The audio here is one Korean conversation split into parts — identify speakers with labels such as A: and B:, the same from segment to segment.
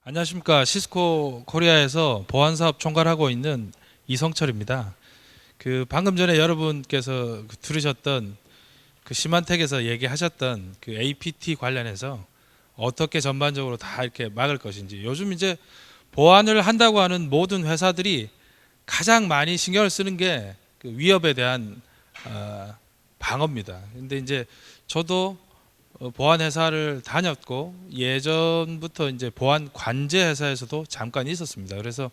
A: 안녕하십니까. 시스코 코리아에서 보안사업 총괄하고 있는 이성철입니다. 방금 전에 여러분께서 들으셨던 시만텍에서 얘기하셨던 APT 관련해서 어떻게 전반적으로 다 이렇게 막을 것인지, 요즘 이제 보안을 한다고 하는 모든 회사들이 가장 많이 신경을 쓰는 게 위협에 대한 방어입니다. 근데 이제 저도 보안 회사를 다녔고, 예전부터 이제 보안 관제 회사에서도 잠깐 있었습니다. 그래서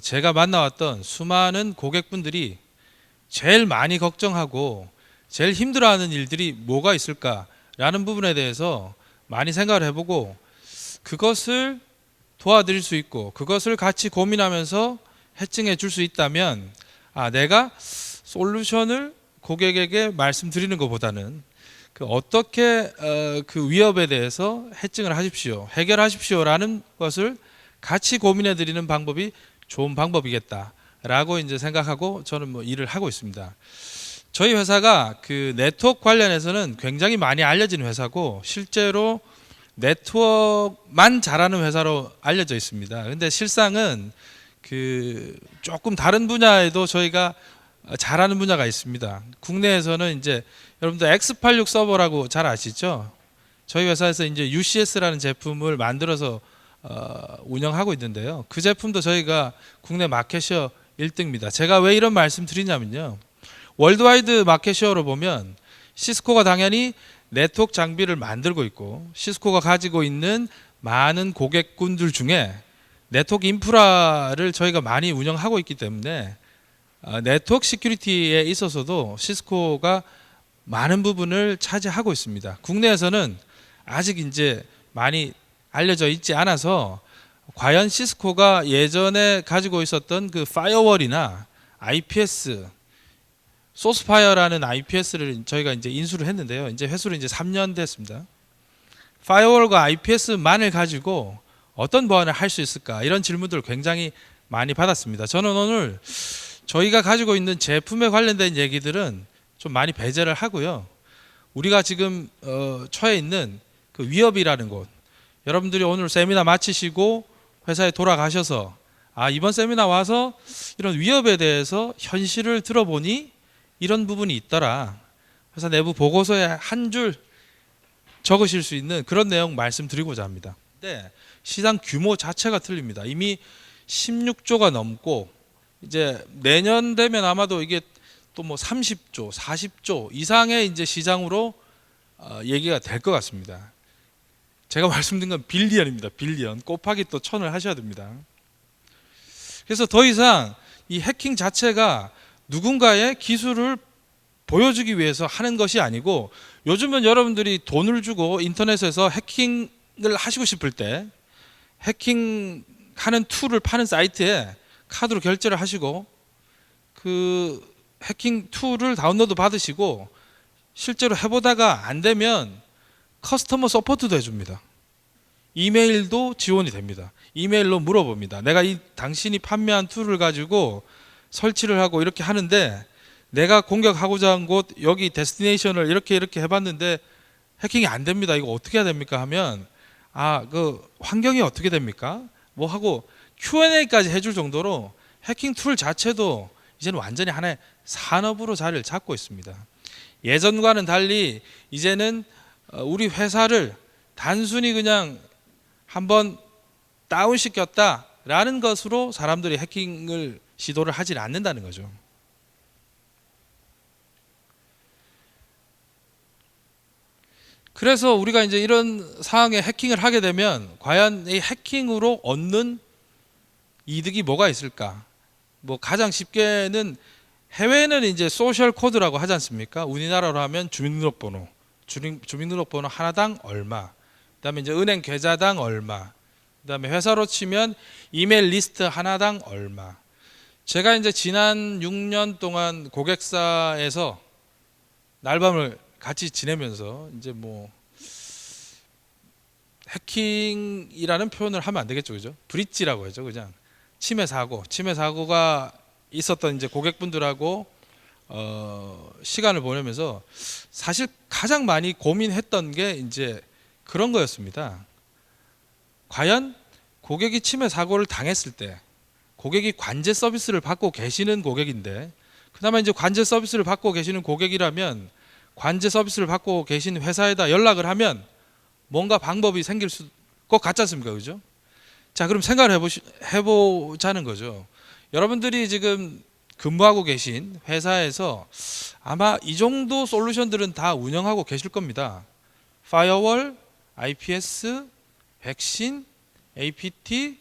A: 제가 만나왔던 수많은 고객분들이 제일 많이 걱정하고 제일 힘들어하는 일들이 뭐가 있을까라는 부분에 대해서 많이 생각을 해보고, 그것을 도와드릴 수 있고 그것을 같이 고민하면서 해칭해 줄 수 있다면, 내가 솔루션을 고객에게 말씀드리는 것보다는 어떻게 그 위협에 대해서 해칭을 하십시오, 해결하십시오라는 것을 같이 고민해 드리는 방법이 좋은 방법이겠다라고 이제 생각하고 저는 일을 하고 있습니다. 저희 회사가 네트워크 관련해서는 굉장히 많이 알려진 회사고, 실제로 네트워크만 잘하는 회사로 알려져 있습니다. 근데 실상은 조금 다른 분야에도 저희가 잘하는 분야가 있습니다. 국내에서는 이제 여러분들 X86 서버라고 잘 아시죠? 저희 회사에서 이제 UCS라는 제품을 만들어서 운영하고 있는데요. 그 제품도 저희가 국내 마켓쉐어 1등입니다. 제가 왜 이런 말씀 드리냐면요, 월드와이드 마켓쉐어로 보면 시스코가 당연히 네트워크 장비를 만들고 있고, 시스코가 가지고 있는 많은 고객군들 중에 네트워크 인프라를 저희가 많이 운영하고 있기 때문에 네트워크 시큐리티에 있어서도 시스코가 많은 부분을 차지하고 있습니다. 국내에서는 아직 이제 많이 알려져 있지 않아서 과연 시스코가 예전에 가지고 있었던 파이어월이나 IPS, 소스파이어라는 IPS를 저희가 이제 인수를 했는데요. 이제 회수를 이제 3년 됐습니다. 파이어월과 IPS만을 가지고 어떤 보안을 할 수 있을까, 이런 질문들을 굉장히 많이 받았습니다. 저는 오늘 저희가 가지고 있는 제품에 관련된 얘기들은 좀 많이 배제를 하고요, 우리가 지금 처해 있는 위협이라는 곳, 여러분들이 오늘 세미나 마치시고 회사에 돌아가셔서 이번 세미나 와서 이런 위협에 대해서 현실을 들어보니 이런 부분이 있더라, 회사 내부 보고서에 한 줄 적으실 수 있는 그런 내용 말씀드리고자 합니다. 근데 시장 규모 자체가 틀립니다. 이미 16조가 넘고, 이제 내년 되면 아마도 이게 또 30조, 40조 이상의 이제 시장으로 얘기가 될 것 같습니다. 제가 말씀드린 건 빌리언입니다. 빌리언 곱하기 또 1000을 하셔야 됩니다. 그래서 더 이상 이 해킹 자체가 누군가의 기술을 보여주기 위해서 하는 것이 아니고, 요즘은 여러분들이 돈을 주고 인터넷에서 해킹을 하시고 싶을 때 해킹하는 툴을 파는 사이트에 카드로 결제를 하시고 해킹 툴을 다운로드 받으시고, 실제로 해보다가 안 되면 커스터머 서포트도 해줍니다. 이메일도 지원이 됩니다. 이메일로 물어봅니다. 내가 당신이 판매한 툴을 가지고 설치를 하고 이렇게 하는데, 내가 공격하고자 한 곳 여기 데스티네이션을 이렇게 해봤는데 해킹이 안 됩니다. 이거 어떻게 해야 됩니까? 하면 환경이 어떻게 됩니까? 뭐 하고 Q&A까지 해줄 정도로 해킹 툴 자체도 이제는 완전히 하나의 산업으로 자리를 잡고 있습니다. 예전과는 달리 이제는 우리 회사를 단순히 그냥 한번 다운시켰다라는 것으로 사람들이 해킹을 시도를 하질 않는다는 거죠. 그래서 우리가 이제 이런 상황에 해킹을 하게 되면 과연 이 해킹으로 얻는 이득이 뭐가 있을까? 가장 쉽게는, 해외는 이제 소셜 코드라고 하지 않습니까? 우리나라로 하면 주민등록번호, 주민등록번호 하나당 얼마, 그다음에 이제 은행 계좌당 얼마, 그다음에 회사로 치면 이메일 리스트 하나당 얼마. 제가 이제 지난 6년 동안 고객사에서 날밤을 같이 지내면서 이제 해킹이라는 표현을 하면 안 되겠죠, 그죠? 브릿지라고 하죠, 그냥 침해 사고가 있었던 이제 고객분들하고 시간을 보내면서 사실 가장 많이 고민했던 게 이제 그런 거였습니다. 과연 고객이 침해 사고를 당했을 때 고객이 관제 서비스를 받고 계시는 고객인데, 그나마 이제 관제 서비스를 받고 계시는 고객이라면 관제 서비스를 받고 계신 회사에다 연락을 하면 뭔가 방법이 생길 것 같지 않습니까? 그죠? 자, 그럼 생각을 해보자는 거죠. 여러분들이 지금 근무하고 계신 회사에서 아마 이 정도 솔루션들은 다 운영하고 계실 겁니다. 파이어월, IPS, 백신, APT,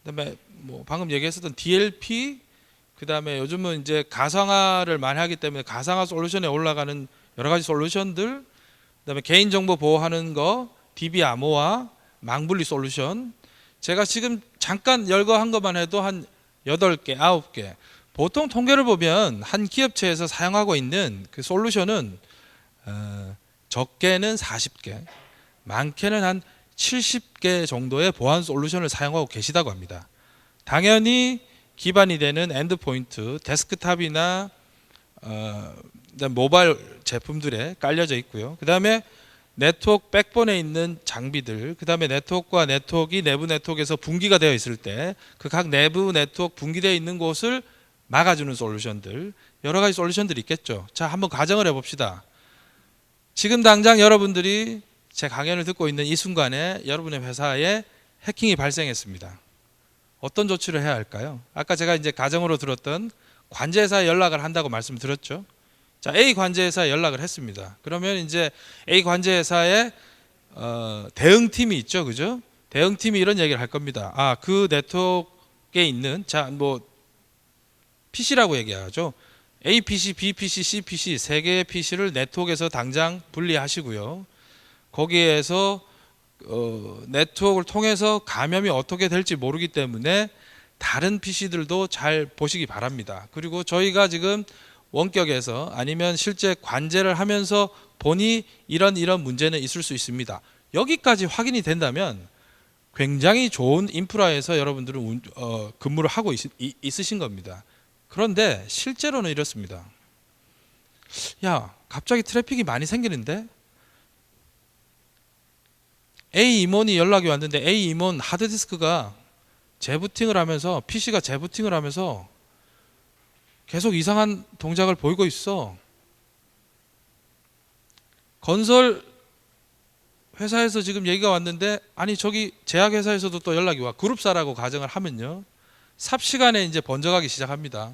A: 그다음에 뭐 방금 얘기했었던 DLP, 그다음에 요즘은 이제 가상화를 많이 하기 때문에 가상화 솔루션에 올라가는 여러 가지 솔루션들, 그다음에 개인정보 보호하는 거, DB 암호화, 망분리 솔루션. 제가 지금 잠깐 열거한 것만 해도 한 8개, 9개. 보통 통계를 보면 한 기업체에서 사용하고 있는 그 솔루션은 적게는 40개, 많게는 한 70개 정도의 보안 솔루션을 사용하고 계시다고 합니다. 당연히 기반이 되는 엔드포인트, 데스크탑이나 모바일 제품들에 깔려져 있고요. 그 다음에 네트워크 백본에 있는 장비들, 그 다음에 네트워크와 네트워크가 내부 네트워크에서 분기가 되어 있을 때 그 각 내부 네트워크 분기되어 있는 곳을 막아주는 솔루션들, 여러 가지 솔루션들이 있겠죠. 자, 한번 가정을 해봅시다. 지금 당장 여러분들이 제 강연을 듣고 있는 이 순간에 여러분의 회사에 해킹이 발생했습니다. 어떤 조치를 해야 할까요? 아까 제가 이제 가정으로 들었던 관제회사에 연락을 한다고 말씀드렸죠. 자, A 관제회사에 연락을 했습니다. 그러면 이제 A 관제회사에 대응팀이 있죠, 그죠? 대응팀이 이런 얘기를 할 겁니다. 아, 그 네트워크에 있는, 자, 뭐 PC라고 얘기하죠. A PC, B PC, C PC 세 개의 PC를 네트워크에서 당장 분리하시고요. 거기에서 네트워크를 통해서 감염이 어떻게 될지 모르기 때문에 다른 PC들도 잘 보시기 바랍니다. 그리고 저희가 지금 원격에서 아니면 실제 관제를 하면서 보니 이런 문제는 있을 수 있습니다. 여기까지 확인이 된다면 굉장히 좋은 인프라에서 여러분들은 근무를 하고 있으신 겁니다. 그런데 실제로는 이렇습니다. 야, 갑자기 트래픽이 많이 생기는데? A 임원이 연락이 왔는데 A 임원 하드디스크가 재부팅을 하면서, PC가 재부팅을 하면서 계속 이상한 동작을 보이고 있어. 건설 회사에서 지금 얘기가 왔는데, 아니 저기 제약회사에서도 또 연락이 와. 그룹사라고 가정을 하면요, 삽시간에 이제 번져가기 시작합니다.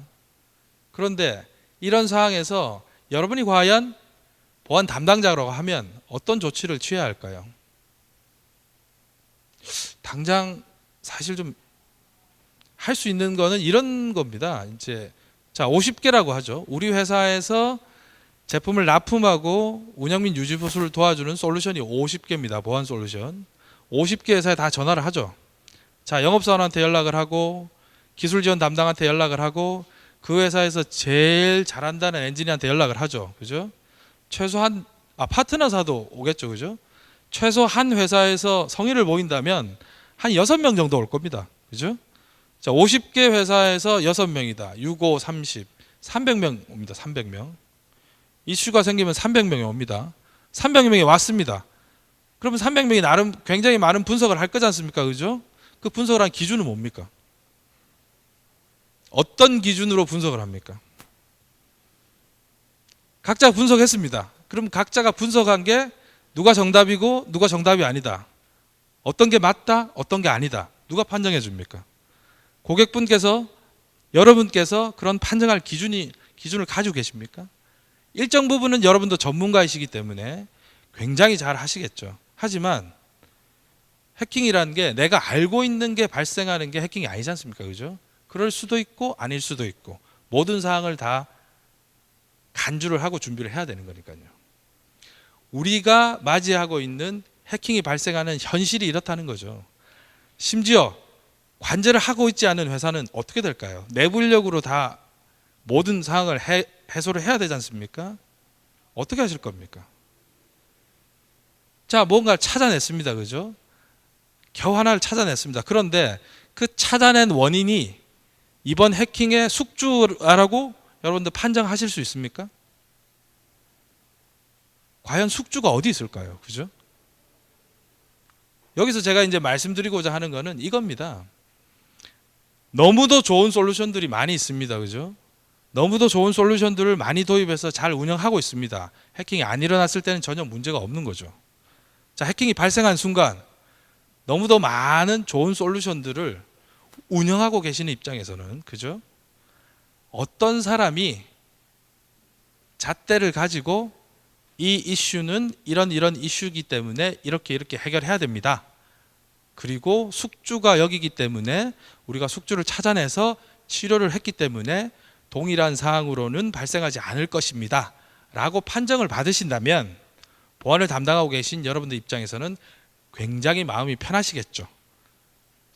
A: 그런데 이런 상황에서 여러분이 과연 보안 담당자라고 하면 어떤 조치를 취해야 할까요? 당장 사실 좀 할 수 있는 거는 이런 겁니다. 이제 자, 50개라고 하죠. 우리 회사에서 제품을 납품하고 운영 및 유지 보수를 도와주는 솔루션이 50개입니다. 보안 솔루션. 50개 회사에 다 전화를 하죠. 자, 영업사원한테 연락을 하고 기술 지원 담당한테 연락을 하고 그 회사에서 제일 잘한다는 엔지니어한테 연락을 하죠. 그죠? 최소한 파트너사도 오겠죠. 그죠? 최소 한 회사에서 성의를 보인다면 한 6명 정도 올 겁니다. 그죠? 자, 50개 회사에서 6명이다. 6, 5, 30. 300명 옵니다. 300명. 이슈가 생기면 300명이 옵니다. 300명이 왔습니다. 그러면 300명이 나름 굉장히 많은 분석을 할 거지 않습니까? 그죠? 그 분석을 한 기준은 뭡니까? 어떤 기준으로 분석을 합니까? 각자 분석했습니다. 그럼 각자가 분석한 게 누가 정답이고 누가 정답이 아니다. 어떤 게 맞다, 어떤 게 아니다. 누가 판정해 줍니까? 고객분께서, 여러분께서 그런 판정할 기준을 가지고 계십니까? 일정 부분은 여러분도 전문가이시기 때문에 굉장히 잘 하시겠죠. 하지만 해킹이라는 게 내가 알고 있는 게 발생하는 게 해킹이 아니지 않습니까? 그죠? 그럴 수도 있고 아닐 수도 있고 모든 사항을 다 간주를 하고 준비를 해야 되는 거니까요. 우리가 맞이하고 있는 해킹이 발생하는 현실이 이렇다는 거죠. 심지어 관제를 하고 있지 않은 회사는 어떻게 될까요? 내부 인력으로 다 모든 상황을 해소를 해야 되지 않습니까? 어떻게 하실 겁니까? 자, 뭔가를 찾아냈습니다. 그죠? 겨우 하나를 찾아냈습니다. 그런데 그 찾아낸 원인이 이번 해킹의 숙주라고 여러분들 판정하실 수 있습니까? 과연 숙주가 어디 있을까요? 그죠? 여기서 제가 이제 말씀드리고자 하는 거는 이겁니다. 너무도 좋은 솔루션들이 많이 있습니다. 그죠? 너무도 좋은 솔루션들을 많이 도입해서 잘 운영하고 있습니다. 해킹이 안 일어났을 때는 전혀 문제가 없는 거죠. 자, 해킹이 발생한 순간 너무도 많은 좋은 솔루션들을 운영하고 계시는 입장에서는, 그죠? 어떤 사람이 잣대를 가지고 이 이슈는 이런 이슈이기 때문에 이렇게 해결해야 됩니다. 그리고 숙주가 여기기 때문에 우리가 숙주를 찾아내서 치료를 했기 때문에 동일한 사항으로는 발생하지 않을 것입니다. 라고 판정을 받으신다면 보안을 담당하고 계신 여러분들 입장에서는 굉장히 마음이 편하시겠죠.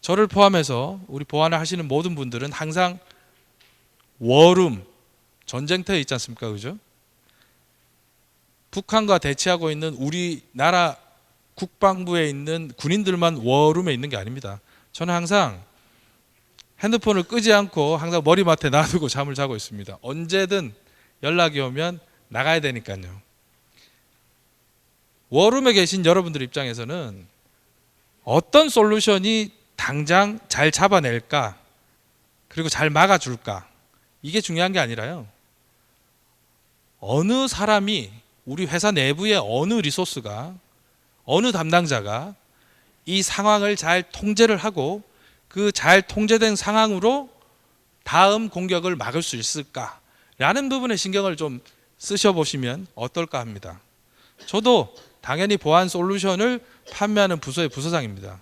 A: 저를 포함해서 우리 보안을 하시는 모든 분들은 항상 워룸, 전쟁터에 있지 않습니까? 그죠? 북한과 대치하고 있는 우리나라 국방부에 있는 군인들만 워룸에 있는 게 아닙니다. 저는 항상 핸드폰을 끄지 않고 항상 머리맡에 놔두고 잠을 자고 있습니다. 언제든 연락이 오면 나가야 되니까요. 워룸에 계신 여러분들 입장에서는 어떤 솔루션이 당장 잘 잡아낼까, 그리고 잘 막아줄까, 이게 중요한 게 아니라요, 어느 사람이 우리 회사 내부의 어느 리소스가, 어느 담당자가 이 상황을 잘 통제를 하고 그 잘 통제된 상황으로 다음 공격을 막을 수 있을까라는 부분에 신경을 좀 쓰셔보시면 어떨까 합니다. 저도 당연히 보안 솔루션을 판매하는 부서의 부서장입니다.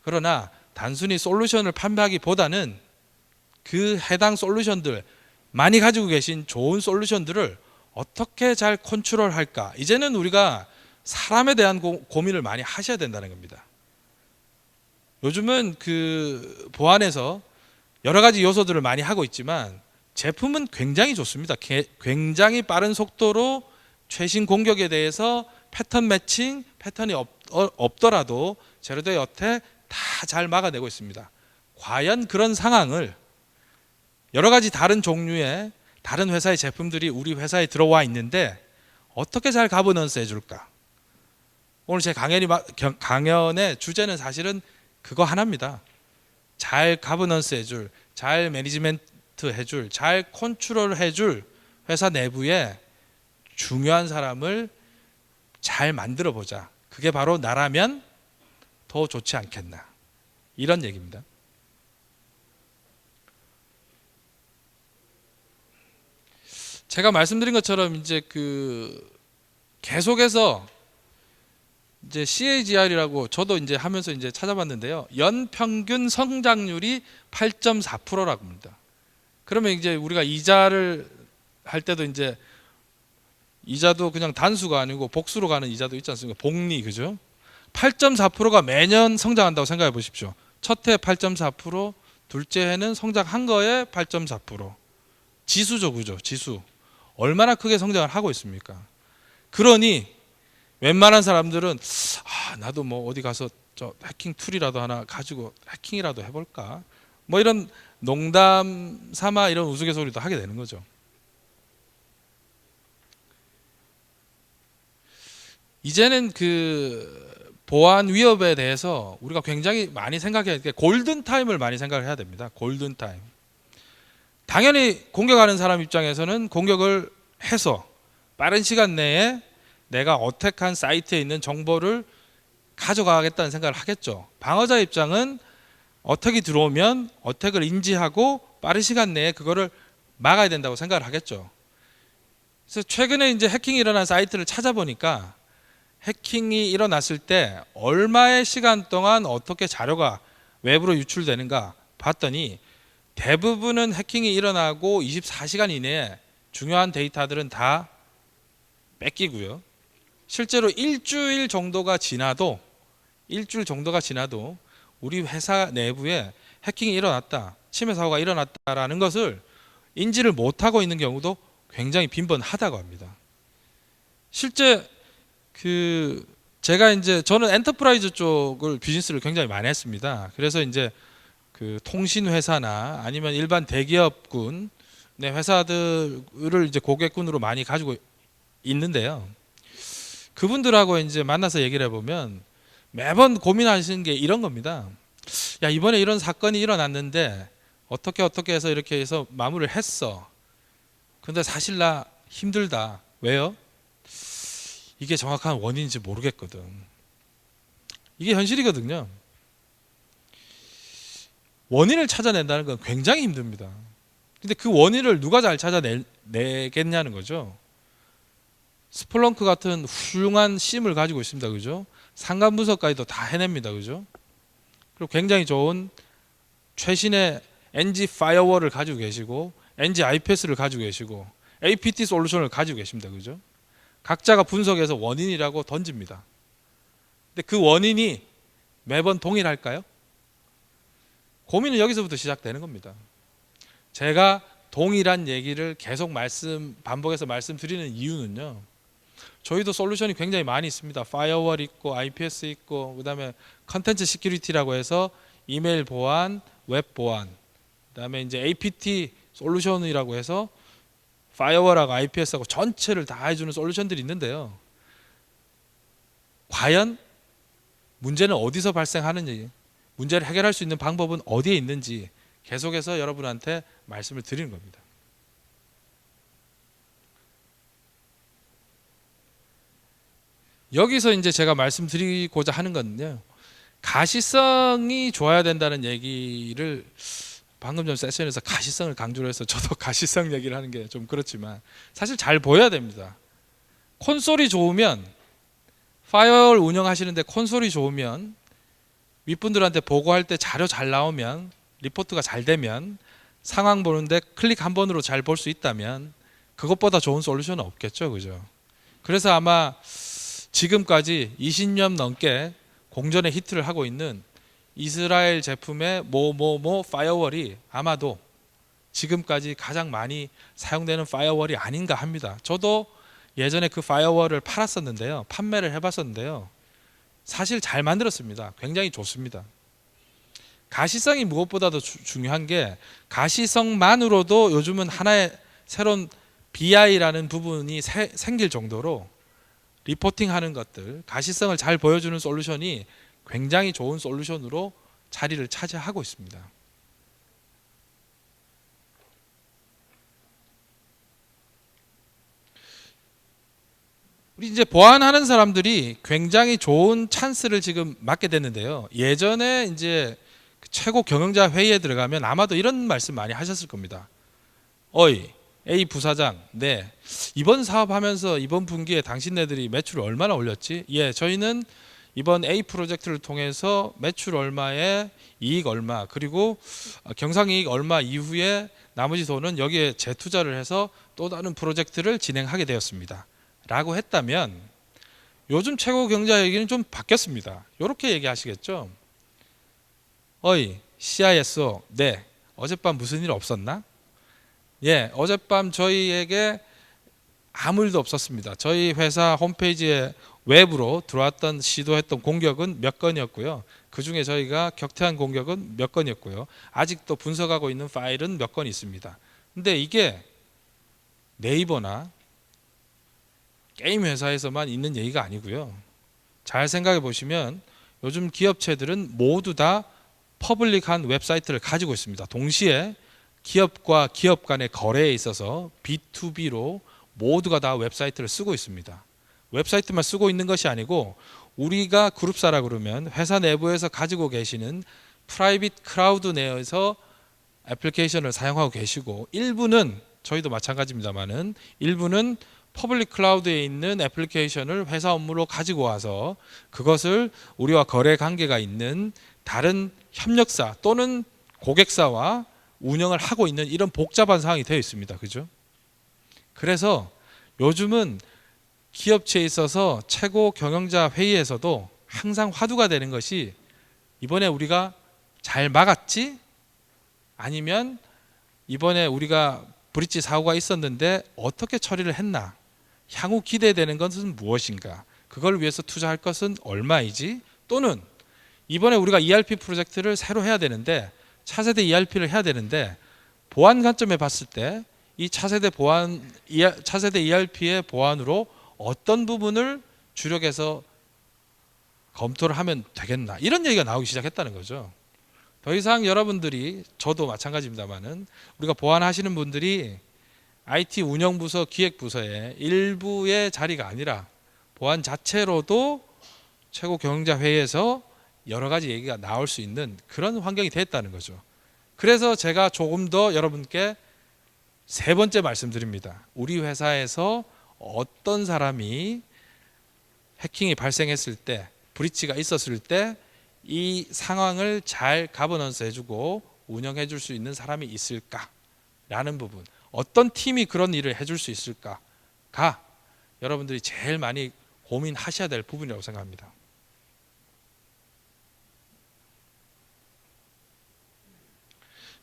A: 그러나 단순히 솔루션을 판매하기보다는 그 해당 솔루션들, 많이 가지고 계신 좋은 솔루션들을 어떻게 잘 컨트롤할까, 이제는 우리가 사람에 대한 고민을 많이 하셔야 된다는 겁니다. 요즘은 그 보안에서 여러 가지 요소들을 많이 하고 있지만 제품은 굉장히 좋습니다. 굉장히 빠른 속도로 최신 공격에 대해서 패턴 매칭, 패턴이 없더라도 제로데이 어택 다 잘 막아내고 있습니다. 과연 그런 상황을 여러 가지 다른 종류의 다른 회사의 제품들이 우리 회사에 들어와 있는데 어떻게 잘 가버넌스 해줄까? 오늘 제 강연의 주제는 사실은 그거 하나입니다. 잘 가버넌스 해줄, 잘 매니지멘트 해줄, 잘 컨트롤 해줄 회사 내부에 중요한 사람을 잘 만들어 보자. 그게 바로 나라면 더 좋지 않겠나, 이런 얘기입니다. 제가 말씀드린 것처럼 이제 계속해서 이제 CAGR이라고 저도 이제 하면서 이제 찾아봤는데요. 연평균 성장률이 8.4%라고 합니다. 그러면 이제 우리가 이자를 할 때도 이제 이자도 그냥 단수가 아니고 복수로 가는 이자도 있지 않습니까? 복리, 그죠? 8.4%가 매년 성장한다고 생각해 보십시오. 첫 해 8.4%, 둘째 해는 성장한 거에 8.4%. 지수죠, 그죠? 지수. 얼마나 크게 성장을 하고 있습니까? 그러니 웬만한 사람들은 나도 뭐 어디 가서 저 해킹 툴이라도 하나 가지고 해킹이라도 해볼까, 뭐 이런 농담 삼아 이런 우스갯소리도 하게 되는 거죠. 이제는 그 보안 위협에 대해서 우리가 굉장히 많이 생각해야 돼. 골든 타임을 많이 생각을 해야 됩니다. 골든 타임. 당연히 공격하는 사람 입장에서는 공격을 해서 빠른 시간 내에 내가 어택한 사이트에 있는 정보를 가져가겠다는 생각을 하겠죠. 방어자 입장은 어택이 들어오면 어택을 인지하고 빠른 시간 내에 그거를 막아야 된다고 생각을 하겠죠. 그래서 최근에 이제 해킹이 일어난 사이트를 찾아보니까 해킹이 일어났을 때 얼마의 시간 동안 어떻게 자료가 외부로 유출되는가 봤더니 대부분은 해킹이 일어나고 24시간 이내에 중요한 데이터들은 다 뺏기고요. 실제로 일주일 정도가 지나도 우리 회사 내부에 해킹이 일어났다, 침해 사고가 일어났다라는 것을 인지를 못하고 있는 경우도 굉장히 빈번하다고 합니다. 실제 제가 이제 저는 엔터프라이즈 쪽을 비즈니스를 굉장히 많이 했습니다. 그래서 이제 그 통신 회사나 아니면 일반 대기업군의 회사들을 이제 고객군으로 많이 가지고 있는데요. 그분들하고 이제 만나서 얘기를 해보면 매번 고민하시는 게 이런 겁니다. 야, 이번에 이런 사건이 일어났는데 어떻게 해서 이렇게 해서 마무리를 했어. 근데 사실 나 힘들다. 왜요? 이게 정확한 원인인지 모르겠거든. 이게 현실이거든요. 원인을 찾아낸다는 건 굉장히 힘듭니다. 근데 그 원인을 누가 잘 찾아내겠냐는 거죠. 스플렁크 같은 훌륭한 심을 가지고 있습니다. 그죠? 상간 분석까지도 다 해냅니다. 그죠? 그리고 굉장히 좋은 최신의 NG 파이어월을 가지고 계시고 NG IPS를 가지고 계시고 APT 솔루션을 가지고 계십니다. 그죠? 각자가 분석해서 원인이라고 던집니다. 근데 그 원인이 매번 동일할까요? 고민은 여기서부터 시작되는 겁니다. 제가 동일한 얘기를 계속 반복해서 말씀드리는 이유는요. 저희도 솔루션이 굉장히 많이 있습니다. 파이어월 있고 IPS 있고 그다음에 컨텐츠 시큐리티라고 해서 이메일 보안, 웹 보안, 그다음에 이제 APT 솔루션이라고 해서 파이어월하고 IPS하고 전체를 다 해주는 솔루션들이 있는데요. 과연 문제는 어디서 발생하는지, 문제를 해결할 수 있는 방법은 어디에 있는지 계속해서 여러분한테 말씀을 드리는 겁니다. 여기서 이제 제가 말씀드리고자 하는 건요. 가시성이 좋아야 된다는 얘기를 방금 전 세션에서 가시성을 강조를 해서 저도 가시성 얘기를 하는 게 좀 그렇지만 사실 잘 보여야 됩니다. 콘솔이 좋으면 파이어월 운영하시는데 콘솔이 좋으면 윗분들한테 보고할 때 자료 잘 나오면 리포트가 잘 되면 상황 보는데 클릭 한 번으로 잘 볼 수 있다면 그것보다 좋은 솔루션은 없겠죠. 그죠? 그래서 아마 지금까지 20년 넘게 공전의 히트를 하고 있는 이스라엘 제품의 파이어월이 아마도 지금까지 가장 많이 사용되는 파이어월이 아닌가 합니다. 저도 예전에 그 파이어월을 팔았었는데요. 판매를 해봤었는데요. 사실 잘 만들었습니다. 굉장히 좋습니다. 가시성이 무엇보다도 중요한 게 가시성만으로도 요즘은 하나의 새로운 BI라는 부분이 생길 정도로 리포팅하는 것들, 가시성을 잘 보여주는 솔루션이 굉장히 좋은 솔루션으로 자리를 차지하고 있습니다. 우리 이제 보안하는 사람들이 굉장히 좋은 찬스를 지금 맞게 됐는데요. 예전에 이제 최고 경영자 회의에 들어가면 아마도 이런 말씀 많이 하셨을 겁니다. 어이, A 부사장, 네, 이번 사업하면서 이번 분기에 당신네들이 매출을 얼마나 올렸지? 예, 저희는 이번 A 프로젝트를 통해서 매출 얼마에 이익 얼마, 그리고 경상이익 얼마 이후에 나머지 돈은 여기에 재투자를 해서 또 다른 프로젝트를 진행하게 되었습니다. 라고 했다면 요즘 최고 경영자 얘기는 좀 바뀌었습니다. 이렇게 얘기하시겠죠. 어이, CISO, 네, 어젯밤 무슨 일 없었나? 예, 어젯밤 저희에게 아무 일도 없었습니다. 저희 회사 홈페이지에 외부로 들어왔던 시도했던 공격은 몇 건이었고요. 그 중에 저희가 격퇴한 공격은 몇 건이었고요. 아직도 분석하고 있는 파일은 몇 건 있습니다. 근데 이게 네이버나 게임 회사에서만 있는 얘기가 아니고요. 잘 생각해 보시면 요즘 기업체들은 모두 다 퍼블릭한 웹사이트를 가지고 있습니다. 동시에 기업과 기업 간의 거래에 있어서 B2B로 모두가 다 웹사이트를 쓰고 있습니다. 웹사이트만 쓰고 있는 것이 아니고 우리가 그룹사라 그러면 회사 내부에서 가지고 계시는 프라이빗 클라우드 내에서 애플리케이션을 사용하고 계시고 일부는 저희도 마찬가지입니다만은 일부는 퍼블릭 클라우드에 있는 애플리케이션을 회사 업무로 가지고 와서 그것을 우리와 거래 관계가 있는 다른 협력사 또는 고객사와 운영을 하고 있는 이런 복잡한 상황이 되어 있습니다. 그죠? 그래서 요즘은 기업체에 있어서 최고 경영자 회의에서도 항상 화두가 되는 것이 이번에 우리가 잘 막았지? 아니면 이번에 우리가 브릿지 사고가 있었는데 어떻게 처리를 했나? 향후 기대되는 것은 무엇인가? 그걸 위해서 투자할 것은 얼마이지? 또는 이번에 우리가 ERP 프로젝트를 새로 해야 되는데 차세대 ERP를 해야 되는데 보안 관점에 봤을 때 이 차세대 ERP의 보안으로 어떤 부분을 주력해서 검토를 하면 되겠나, 이런 얘기가 나오기 시작했다는 거죠. 더 이상 여러분들이, 저도 마찬가지입니다만은, 우리가 보안하시는 분들이 IT 운영부서, 기획부서의 일부의 자리가 아니라 보안 자체로도 최고 경영자 회의에서 여러 가지 얘기가 나올 수 있는 그런 환경이 됐다는 거죠. 그래서 제가 조금 더 여러분께 세 번째 말씀드립니다. 우리 회사에서 어떤 사람이 해킹이 발생했을 때, 브리치가 있었을 때 이 상황을 잘 가버넌스 해주고 운영해 줄 수 있는 사람이 있을까라는 부분, 어떤 팀이 그런 일을 해줄 수 있을까가 여러분들이 제일 많이 고민하셔야 될 부분이라고 생각합니다.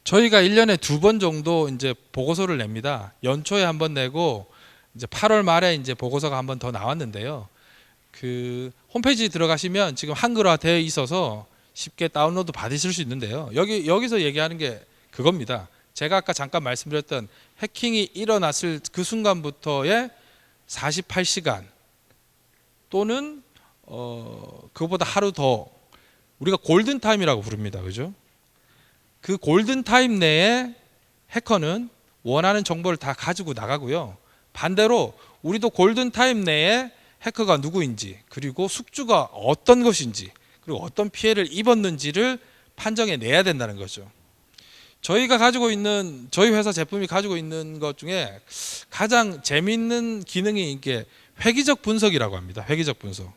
A: 저희가 1년에 2번 정도 이제 보고서를 냅니다. 연초에 한번 내고 이제 8월 말에 이제 보고서가 한 번 더 나왔는데요. 그 홈페이지 들어가시면 지금 한글화 되어 있어서 쉽게 다운로드 받으실 수 있는데요. 여기서 얘기하는 게 그겁니다. 제가 아까 잠깐 말씀드렸던 해킹이 일어났을 그 순간부터의 48시간 또는 그거보다 하루 더, 우리가 골든 타임이라고 부릅니다. 그죠? 그 골든 타임 내에 해커는 원하는 정보를 다 가지고 나가고요. 반대로 우리도 골든 타임 내에 해커가 누구인지, 그리고 숙주가 어떤 것인지, 그리고 어떤 피해를 입었는지를 판정해 내야 된다는 거죠. 저희가 가지고 있는, 저희 회사 제품이 가지고 있는 것 중에 가장 재미있는 기능이 이게 회기적 분석이라고 합니다. 회기적 분석.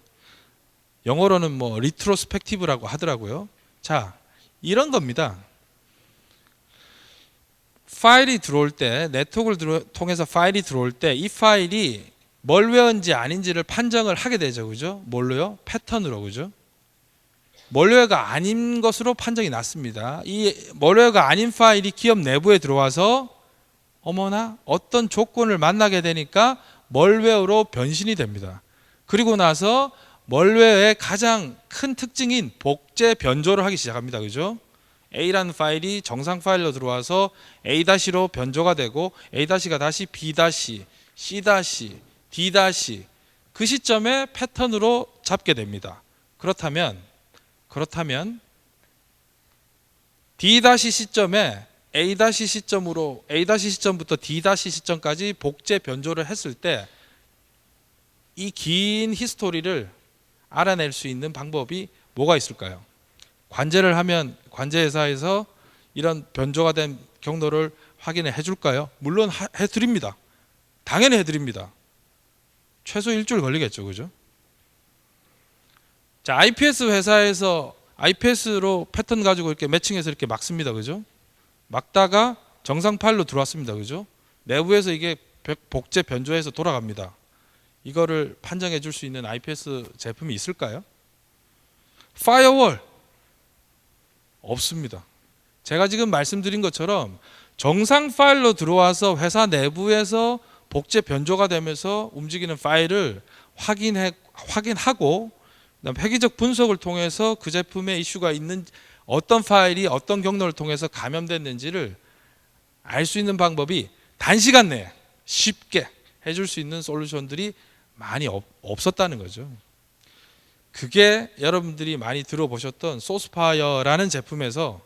A: 영어로는 뭐 리트로스펙티브라고 하더라고요. 자, 이런 겁니다. 파일이 들어올 때, 네트워크를 통해서 파일이 들어올 때 이 파일이 멀웨어인지 아닌지를 판정을 하게 되죠. 그죠? 뭘로요? 패턴으로. 그죠? 멀웨어가 아닌 것으로 판정이 났습니다. 이 멀웨어가 아닌 파일이 기업 내부에 들어와서 어머나 어떤 조건을 만나게 되니까 멀웨어로 변신이 됩니다. 그리고 나서 멀웨어의 가장 큰 특징인 복제 변조를 하기 시작합니다. 그죠? A라는 파일이 정상 파일로 들어와서 A-로 변조가 되고 A-가 다시 B-, C-, D- 그 시점에 패턴으로 잡게 됩니다. 그렇다면 D- 시점에 A- 시점으로 A- 시점부터 D- 시점까지 복제 변조를 했을 때 이 긴 히스토리를 알아낼 수 있는 방법이 뭐가 있을까요? 관제를 하면 관제 회사에서 이런 변조가 된 경로를 확인해 줄까요? 물론 해드립니다. 당연히 해드립니다. 최소 일주일 걸리겠죠. 그죠? 자, IPS 회사에서 IPS로 패턴 가지고 이렇게 매칭해서 이렇게 막습니다. 그죠? 막다가 정상 파일로 들어왔습니다. 그죠? 내부에서 이게 복제 변조해서 돌아갑니다. 이거를 판정해 줄 수 있는 IPS 제품이 있을까요? 파이어월 없습니다. 제가 지금 말씀드린 것처럼 정상 파일로 들어와서 회사 내부에서 복제 변조가 되면서 움직이는 파일을 확인하고 그다음 회기적 분석을 통해서 그 제품에 이슈가 있는, 어떤 파일이 어떤 경로를 통해서 감염됐는지를 알 수 있는 방법이 단시간 내에 쉽게 해줄 수 있는 솔루션들이 많이 없었다는 거죠. 그게 여러분들이 많이 들어보셨던 소스파이어라는 제품에서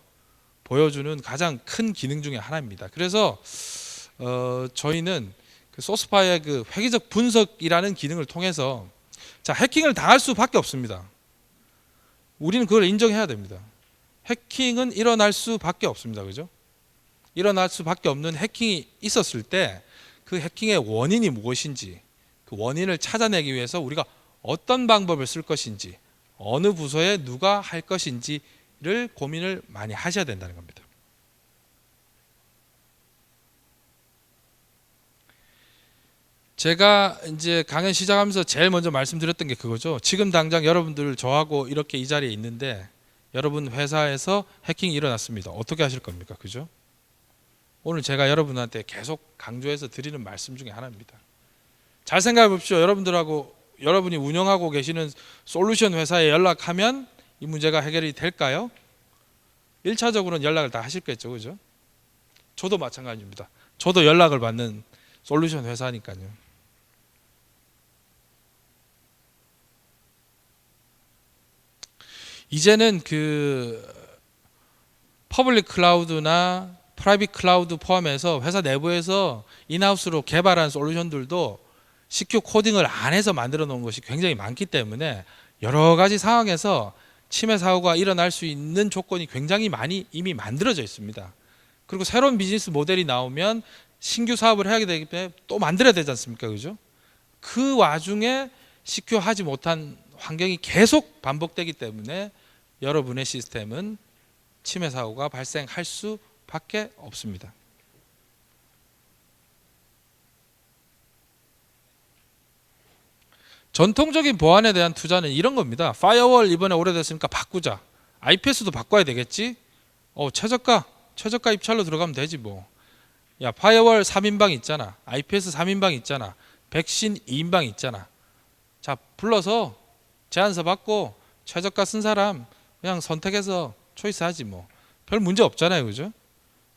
A: 보여주는 가장 큰 기능 중에 하나입니다. 그래서 저희는 그 소스파이어의 그 회기적 분석이라는 기능을 통해서, 자, 해킹을 당할 수밖에 없습니다. 우리는 그걸 인정해야 됩니다. 해킹은 일어날 수밖에 없습니다. 그죠? 일어날 수밖에 없는 해킹이 있었을 때 그 해킹의 원인이 무엇인지, 그 원인을 찾아내기 위해서 우리가 어떤 방법을 쓸 것인지, 어느 부서에 누가 할 것인지를 고민을 많이 하셔야 된다는 겁니다. 제가 이제 강연 시작하면서 제일 먼저 말씀드렸던 게 그거죠. 지금 당장 여러분들, 저하고 이렇게 이 자리에 있는데 여러분 회사에서 해킹이 일어났습니다. 어떻게 하실 겁니까? 그죠? 오늘 제가 여러분한테 계속 강조해서 드리는 말씀 중에 하나입니다. 잘 생각해 보십시오. 여러분이 운영하고 계시는 솔루션 회사에 연락하면 이 문제가 해결이 될까요? 1차적으로는 연락을 다 하실겠죠. 그죠? 저도 마찬가지입니다. 저도 연락을 받는 솔루션 회사니까요. 이제는 그 퍼블릭 클라우드나 프라이빗 클라우드 포함해서 회사 내부에서 인하우스로 개발한 솔루션들도 CQ 코딩을 안 해서 만들어 놓은 것이 굉장히 많기 때문에 여러 가지 상황에서 침해 사고가 일어날 수 있는 조건이 굉장히 많이 이미 만들어져 있습니다. 그리고 새로운 비즈니스 모델이 나오면 신규 사업을 해야 되기 때문에 또 만들어야 되지 않습니까? 그죠? 그 와중에 CQ 하지 못한 환경이 계속 반복되기 때문에 여러분의 시스템은 침해 사고가 발생할 수밖에 없습니다. 전통적인 보안에 대한 투자는 이런 겁니다. 파이어월 이번에 오래됐으니까 바꾸자. IPS도 바꿔야 되겠지? 최저가 입찰로 들어가면 되지 뭐. 야, 파이어월 3인방 있잖아. IPS 3인방 있잖아. 백신 2인방 있잖아. 자, 불러서 제안서 받고 최저가 쓴 사람 그냥 선택해서 초이스하지 뭐. 별 문제 없잖아요. 그죠?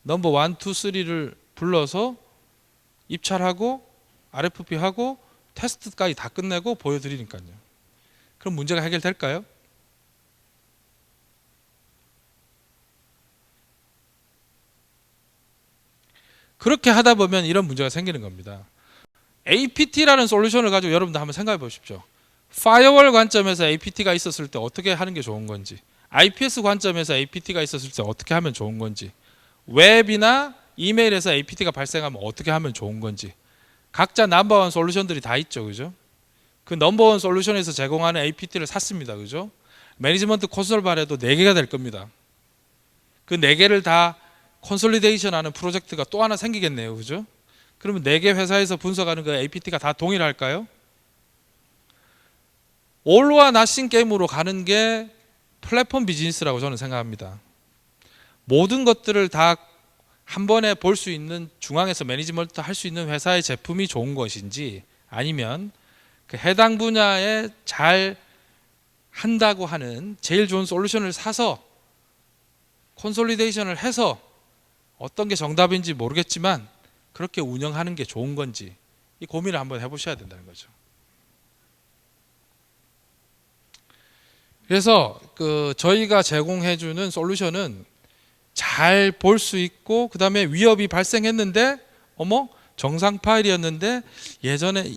A: 넘버 1, 2, 3를 불러서 입찰하고 RFP하고 테스트까지 다 끝내고 보여드리니까요. 그럼 문제가 해결될까요? 그렇게 하다 보면 이런 문제가 생기는 겁니다. APT라는 솔루션을 가지고 여러분들 한번 생각해 보십시오. 파이어월 관점에서 APT가 있었을 때 어떻게 하는 게 좋은 건지, IPS 관점에서 APT가 있었을 때 어떻게 하면 좋은 건지, 웹이나 이메일에서 APT가 발생하면 어떻게 하면 좋은 건지, 각자 넘버원 솔루션들이 다 있죠. 그죠? 그 넘버원 솔루션에서 제공하는 APT를 샀습니다. 그죠? 매니지먼트 콘솔 발에도 4개가 될 겁니다. 그 4개를 다 콘솔리데이션 하는 프로젝트가 또 하나 생기겠네요. 그죠? 그러면 4개 회사에서 분석하는 그 APT가 다 동일할까요? 올와 나싱 게임으로 가는 게 플랫폼 비즈니스라고 저는 생각합니다. 모든 것들을 다 한 번에 볼 수 있는, 중앙에서 매니지먼트 할 수 있는 회사의 제품이 좋은 것인지, 아니면 그 해당 분야에 잘 한다고 하는 제일 좋은 솔루션을 사서 콘솔리데이션을 해서 어떤 게 정답인지 모르겠지만 그렇게 운영하는 게 좋은 건지, 이 고민을 한번 해보셔야 된다는 거죠. 그래서 그 저희가 제공해주는 솔루션은 잘 볼 수 있고, 그 다음에 위협이 발생했는데 정상 파일이었는데 예전에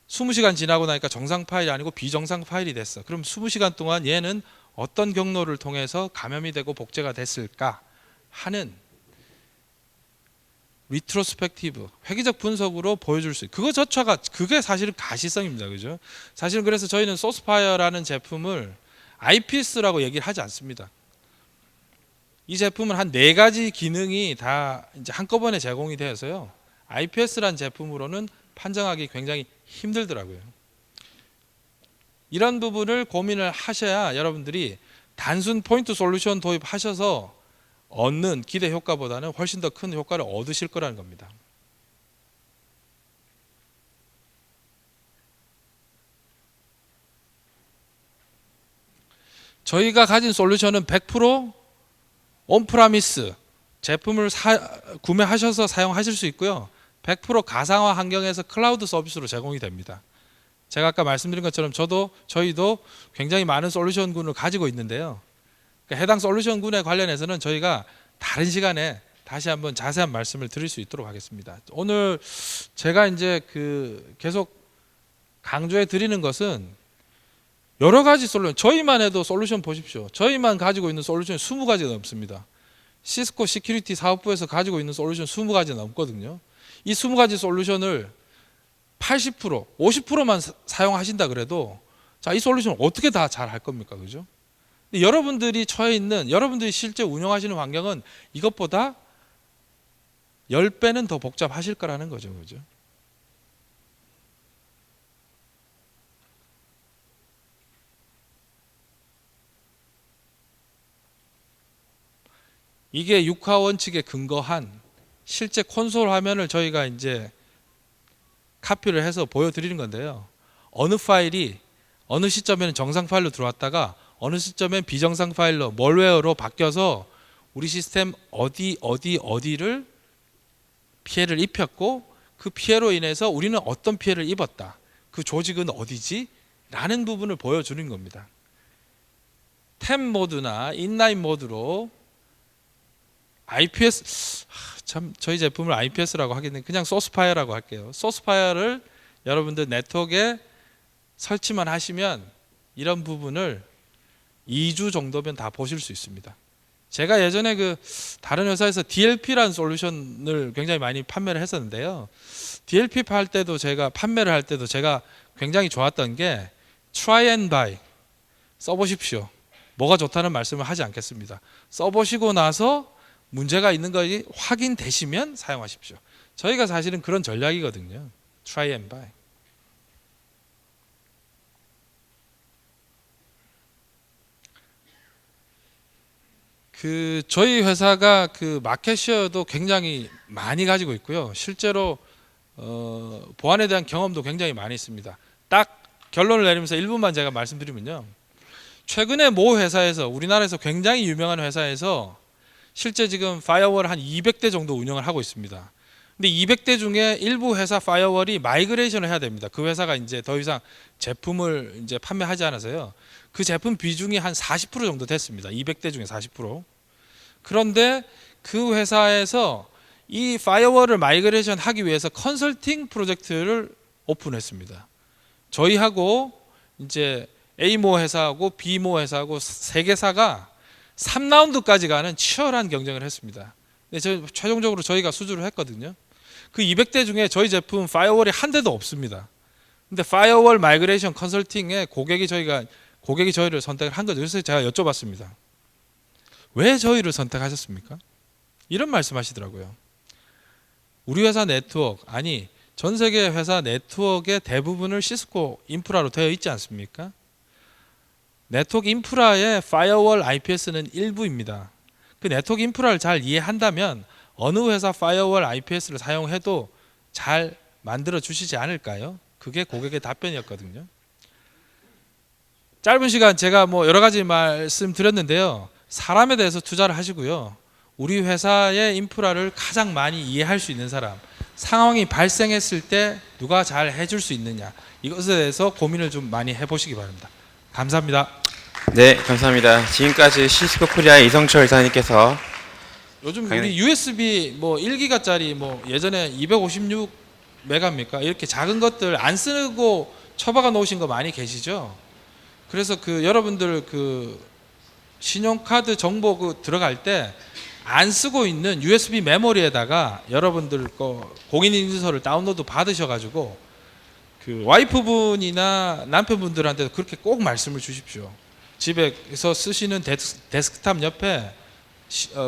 A: 20시간 지나고 나니까 정상 파일이 아니고 비정상 파일이 됐어. 그럼 20시간 동안 얘는 어떤 경로를 통해서 감염이 되고 복제가 됐을까 하는 리트로스펙티브, 획기적 분석으로 보여줄 수 있어요. 그게 사실은 가시성입니다. 그죠? 사실은 그래서 저희는 소스파이어라는 제품을 IPS라고 얘기를 하지 않습니다. 이 제품은 한 4가지 기능이 다 이제 한꺼번에 제공이 되어서요. IPS라는 제품으로는 판정하기 굉장히 힘들더라고요. 이런 부분을 고민을 하셔야 여러분들이 단순 포인트 솔루션 도입하셔서 얻는 기대 효과보다는 훨씬 더 큰 효과를 얻으실 거라는 겁니다. 저희가 가진 솔루션은 100% 온프라미스 제품을 구매하셔서 사용하실 수 있고요. 100% 가상화 환경에서 클라우드 서비스로 제공이 됩니다. 제가 아까 말씀드린 것처럼 저희도 굉장히 많은 솔루션군을 가지고 있는데요. 그러니까 해당 솔루션군에 관련해서는 저희가 다른 시간에 다시 한번 자세한 말씀을 드릴 수 있도록 하겠습니다. 오늘 제가 이제 계속 강조해 드리는 것은 여러 가지 솔루션, 저희만 해도 솔루션 보십시오. 저희만 가지고 있는 솔루션이 20가지가 넘습니다. 시스코 시큐리티 사업부에서 가지고 있는 솔루션 20가지 넘거든요. 이 20가지 솔루션을 80%, 50%만 사용하신다 그래도 자, 이 솔루션을 어떻게 다 잘 할 겁니까? 그죠? 여러분들이 처해 있는, 여러분들이 실제 운영하시는 환경은 이것보다 10배는 더 복잡하실 거라는 거죠. 그죠? 이게 6화 원칙에 근거한 실제 콘솔 화면을 저희가 이제 카피를 해서 보여드리는 건데요. 어느 파일이 어느 시점에는 정상 파일로 들어왔다가 어느 시점엔 비정상 파일로 멀웨어로 바뀌어서 우리 시스템 어디를 피해를 입혔고 그 피해로 인해서 우리는 어떤 피해를 입었다. 그 조직은 어디지? 라는 부분을 보여주는 겁니다. 템 모드나 인라인 모드로 IPS, 참 저희 제품을 IPS라고 하기는 그냥 소스파이어라고 할게요. 소스파이어를 여러분들 네트워크에 설치만 하시면 이런 부분을 2주 정도면 다 보실 수 있습니다. 제가 예전에 그 다른 회사에서 DLP라는 솔루션을 굉장히 많이 판매를 했었는데요. DLP 판매를 할 때도 제가 굉장히 좋았던 게 try and buy, 써보십시오. 뭐가 좋다는 말씀을 하지 않겠습니다. 써보시고 나서 문제가 있는 것이 확인되시면 사용하십시오. 저희가 사실은 그런 전략이거든요. try and buy. 저희 회사가 그 마켓쉐어도 굉장히 많이 가지고 있고요. 실제로 보안에 대한 경험도 굉장히 많이 있습니다. 딱 결론을 내리면서 1분만 제가 말씀드리면요. 최근에 모 회사에서, 우리나라에서 굉장히 유명한 회사에서 실제 지금 파이어월 한 200대 정도 운영을 하고 있습니다. 근데 200대 중에 일부 회사 파이어월이 마이그레이션을 해야 됩니다. 그 회사가 이제 더 이상 제품을 이제 판매하지 않아서요. 그 제품 비중이 한 40% 정도 됐습니다. 200대 중에 40%. 그런데 그 회사에서 이 파이어월을 마이그레이션 하기 위해서 컨설팅 프로젝트를 오픈했습니다. 저희하고 이제 A모 회사하고 B모 회사하고 세 개사가 3라운드까지 가는 치열한 경쟁을 했습니다. 근데 최종적으로 저희가 수주를 했거든요. 그 200대 중에 저희 제품 파이어월이 한 대도 없습니다. 근데 파이어월 마이그레이션 컨설팅에 고객이 저희를 선택을 한 거죠. 그래서 제가 여쭤봤습니다. 왜 저희를 선택하셨습니까? 이런 말씀하시더라고요. 우리 회사 네트워크, 아니 전 세계 회사 네트워크의 대부분을 시스코 인프라로 되어 있지 않습니까? 네트워크 인프라의 파이어월 IPS는 일부입니다. 그 네트워크 인프라를 잘 이해한다면 어느 회사 파이어월 IPS를 사용해도 잘 만들어 주시지 않을까요? 그게 고객의 답변이었거든요. 짧은 시간 제가 뭐 여러 가지 말씀드렸는데요. 사람에 대해서 투자를 하시고요. 우리 회사의 인프라를 가장 많이 이해할 수 있는 사람, 상황이 발생했을 때 누가 잘 해줄 수 있느냐, 이것에 대해서 고민을 좀 많이 해보시기 바랍니다. 감사합니다.
B: 네, 감사합니다. 지금까지 시스코 코리아의 이성철 이사님께서
A: 요즘 우리 USB 뭐 1기가짜리 뭐 예전에 256 메가입니까? 이렇게 작은 것들 안 쓰고 처박아 놓으신 거 많이 계시죠? 그래서 여러분들 신용카드 정보 들어갈 때 안 쓰고 있는 USB 메모리에다가 여러분들 거 공인인증서를 다운로드 받으셔가지고 와이프분이나 남편분들한테도 그렇게 꼭 말씀을 주십시오. 집에서 쓰시는 데스크탑 옆에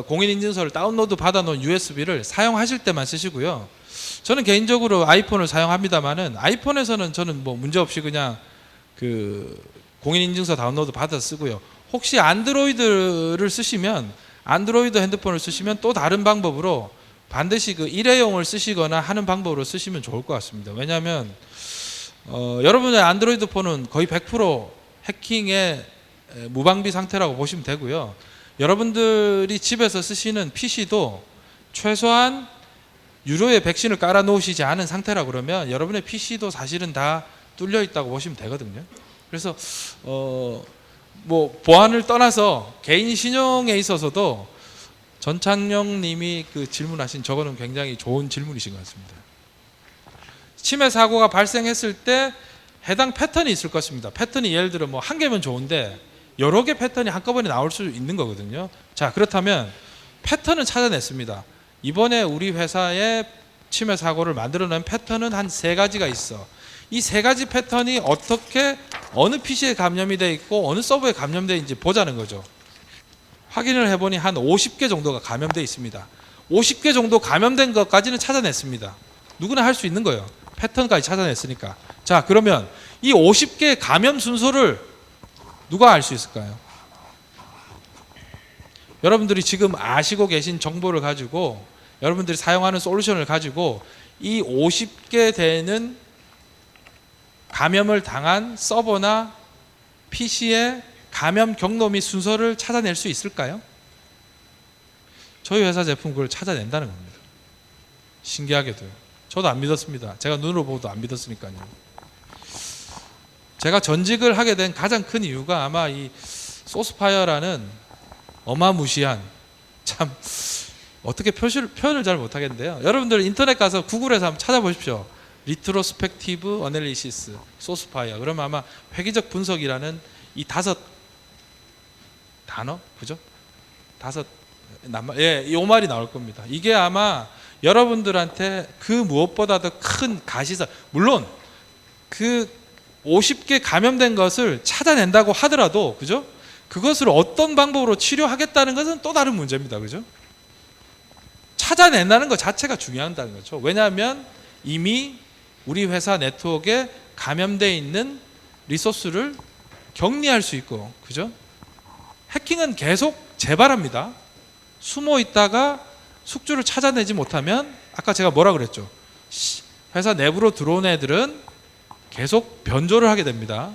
A: 공인인증서를 다운로드 받아놓은 USB를 사용하실 때만 쓰시고요. 저는 개인적으로 아이폰을 사용합니다만은 아이폰에서는 저는 뭐 문제없이 그냥 공인인증서 다운로드 받아 쓰고요. 혹시 안드로이드를 쓰시면 안드로이드 핸드폰을 쓰시면 또 다른 방법으로 반드시 일회용을 쓰시거나 하는 방법으로 쓰시면 좋을 것 같습니다. 왜냐하면 여러분의 안드로이드 폰은 거의 100% 해킹의 무방비 상태라고 보시면 되고요. 여러분들이 집에서 쓰시는 PC도 최소한 유료의 백신을 깔아 놓으시지 않은 상태라 그러면 여러분의 PC도 사실은 다 뚫려 있다고 보시면 되거든요. 그래서 뭐 보안을 떠나서 개인 신용에 있어서도 전창영 님이 질문하신 저거는 굉장히 좋은 질문이신 것 같습니다. 침해 사고가 발생했을 때 해당 패턴이 있을 것입니다. 패턴이 예를 들어 뭐 한 개면 좋은데 여러 개 패턴이 한꺼번에 나올 수 있는 거거든요. 자, 그렇다면 패턴은 찾아냈습니다. 이번에 우리 회사의 침해 사고를 만들어낸 패턴은 한 3가지가 있어. 이 3가지 패턴이 어떻게 어느 PC에 감염이 돼 있고 어느 서버에 감염되어 있는지 보자는 거죠. 확인을 해보니 한 50개 정도가 감염되어 있습니다. 50개 정도 감염된 것까지는 찾아냈습니다. 누구나 할 수 있는 거예요. 패턴까지 찾아냈으니까. 자, 그러면 이 50개 감염 순서를 누가 알 수 있을까요? 여러분들이 지금 아시고 계신 정보를 가지고 여러분들이 사용하는 솔루션을 가지고 이 50개 되는 감염을 당한 서버나 PC의 감염 경로 및 순서를 찾아낼 수 있을까요? 저희 회사 제품 그걸 찾아낸다는 겁니다. 신기하게도요. 저도 안 믿었습니다. 제가 눈으로 보고도 안 믿었으니까요. 제가 전직을 하게 된 가장 큰 이유가 아마 이 소스파이어라는 어마무시한, 참 어떻게 표현을 잘 못하겠는데요. 여러분들 인터넷 가서 구글에서 한번 찾아보십시오. 리트로스펙티브 어널리시스 소스파이어. 그러면 아마 획기적 분석이라는 이 5 단어, 그죠? 5 이 말이 나올 겁니다. 이게 아마 여러분들한테 그 무엇보다도 큰 가시사, 물론 그 50개 감염된 것을 찾아낸다고 하더라도, 그죠? 그것을 어떤 방법으로 치료하겠다는 것은 또 다른 문제입니다. 그죠? 찾아낸다는 것 자체가 중요하다는 거죠. 왜냐하면 이미 우리 회사 네트워크에 감염되어 있는 리소스를 격리할 수 있고, 그죠? 해킹은 계속 재발합니다. 숨어 있다가 숙주를 찾아내지 못하면 아까 제가 뭐라 그랬죠? 회사 내부로 들어온 애들은 계속 변조를 하게 됩니다.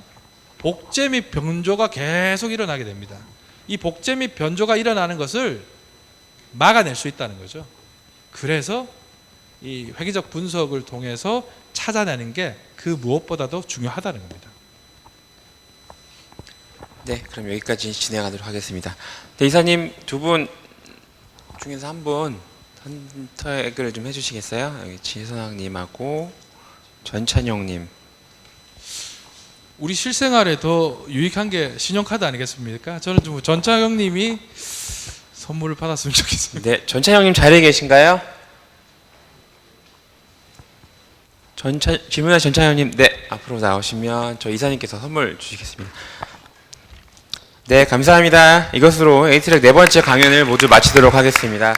A: 복제 및 변조가 계속 일어나게 됩니다. 이 복제 및 변조가 일어나는 것을 막아낼 수 있다는 거죠. 그래서 이 획기적 분석을 통해서 찾아내는 게 그 무엇보다도 중요하다는 겁니다.
B: 네, 그럼 여기까지 진행하도록 하겠습니다. 네, 이사님 두 분 중에서 한 분 선택을 좀 해주시겠어요? 여기 지선학님하고 전찬용님.
A: 우리 실생활에 더 유익한 게 신용카드 아니겠습니까? 저는 좀 전차영님이 선물을 받았으면 좋겠습니다.
B: 네, 전찬용님 자리에 계신가요? 질문할 전찬용님, 네, 앞으로 나오시면 저 이사님께서 선물 주시겠습니다. 네, 감사합니다. 이것으로 에이트랙 4번째 강연을 모두 마치도록 하겠습니다.